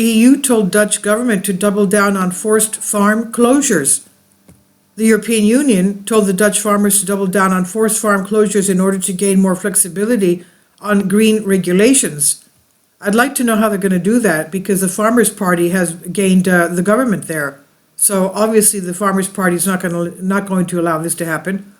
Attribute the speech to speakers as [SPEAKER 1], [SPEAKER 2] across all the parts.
[SPEAKER 1] EU told Dutch government to double down on forced farm closures. The European Union told the Dutch farmers to double down on forced farm closures in order to gain more flexibility on green regulations. I'd like to know how they're going to do that, because the Farmers' Party has gained the government there. So obviously the Farmers' Party is not going to allow this to happen.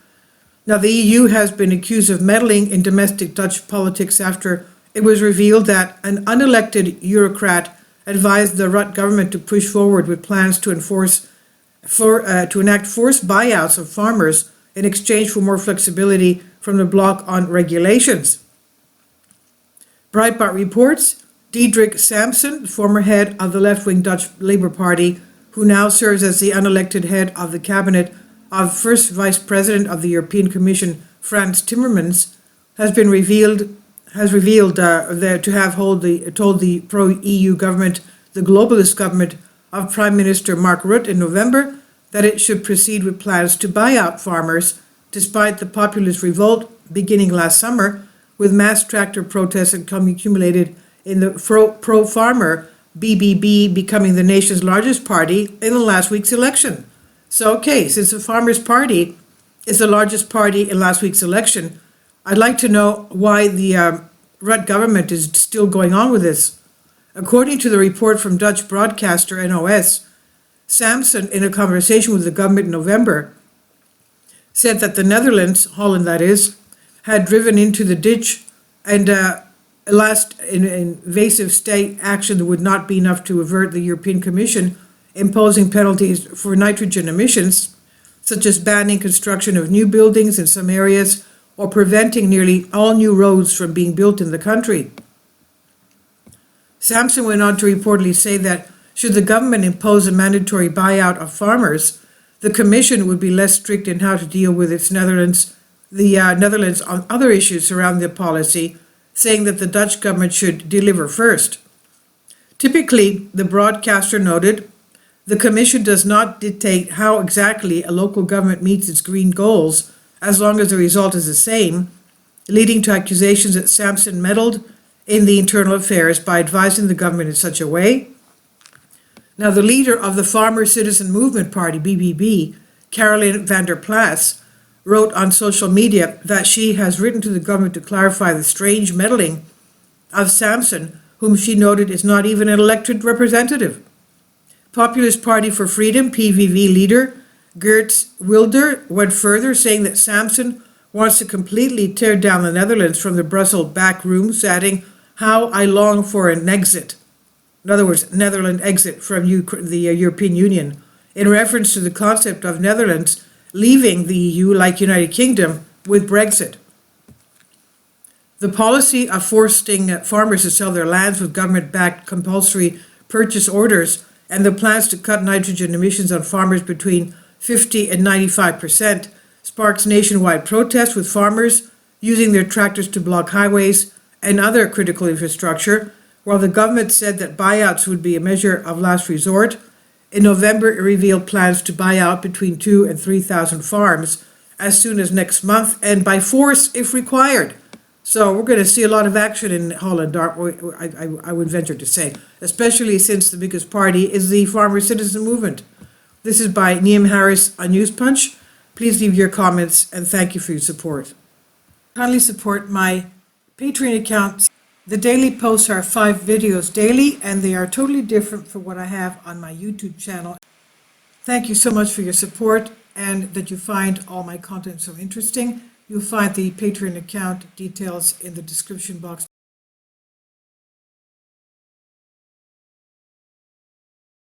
[SPEAKER 1] Now, the EU has been accused of meddling in domestic Dutch politics after it was revealed that an unelected Eurocrat advised the Rutte government to push forward with plans to enact forced buyouts of farmers in exchange for more flexibility from the bloc on regulations. Breitbart reports Diederik Samson, former head of the left-wing Dutch Labour Party, who now serves as the unelected head of the cabinet of first Vice President of the European Commission, Frans Timmermans, has revealed to have told the pro-EU government, the globalist government of Prime Minister Mark Rutte in November, that it should proceed with plans to buy out farmers, despite the populist revolt beginning last summer, with mass tractor protests accumulated in the pro-farmer BBB becoming the nation's largest party in the last week's election. So, okay, since the Farmers' Party is the largest party in last week's election, I'd like to know why the Rutte government is still going on with this. According to the report from Dutch broadcaster NOS, Samson, in a conversation with the government in November, said that the Netherlands, Holland that is, had driven into the ditch, and last invasive state action that would not be enough to avert the European Commission imposing penalties for nitrogen emissions, such as banning construction of new buildings in some areas or preventing nearly all new roads from being built in the country. Samson went on to reportedly say that should the government impose a mandatory buyout of farmers, the Commission would be less strict in how to deal with the Netherlands on other issues surrounding the policy, saying that the Dutch government should deliver first. Typically, the broadcaster noted, the Commission does not dictate how exactly a local government meets its green goals, as long as the result is the same, leading to accusations that Samson meddled in the internal affairs by advising the government in such a way. Now, the leader of the Farmer Citizen Movement Party, BBB, Caroline van der Plas, wrote on social media that she has written to the government to clarify the strange meddling of Samson, whom she noted is not even an elected representative. Populist Party for Freedom, PVV leader Geert Wilder went further, saying that Samson wants to completely tear down the Netherlands from the Brussels back rooms, adding, "How I long for an exit." In other words, Netherlands exit from the European Union, in reference to the concept of Netherlands leaving the EU like United Kingdom with Brexit. The policy of forcing farmers to sell their lands with government-backed compulsory purchase orders and the plans to cut nitrogen emissions on farmers between 50 and 95% sparks nationwide protests, with farmers using their tractors to block highways and other critical infrastructure, while the government said that buyouts would be a measure of last resort. In November, it revealed plans to buy out between 2,000 and 3,000 farms as soon as next month, and by force if required. So we're going to see a lot of action in Holland, I would venture to say, especially since the biggest party is the Farmer Citizen Movement. This is by Neam Harris on News Punch. Please leave your comments, and thank you for your support. Kindly support my Patreon account. The daily posts are 5 videos daily, and they are totally different from what I have on my YouTube channel. Thank you so much for your support, and that you find all my content so interesting. You'll find the Patreon account details in the description box.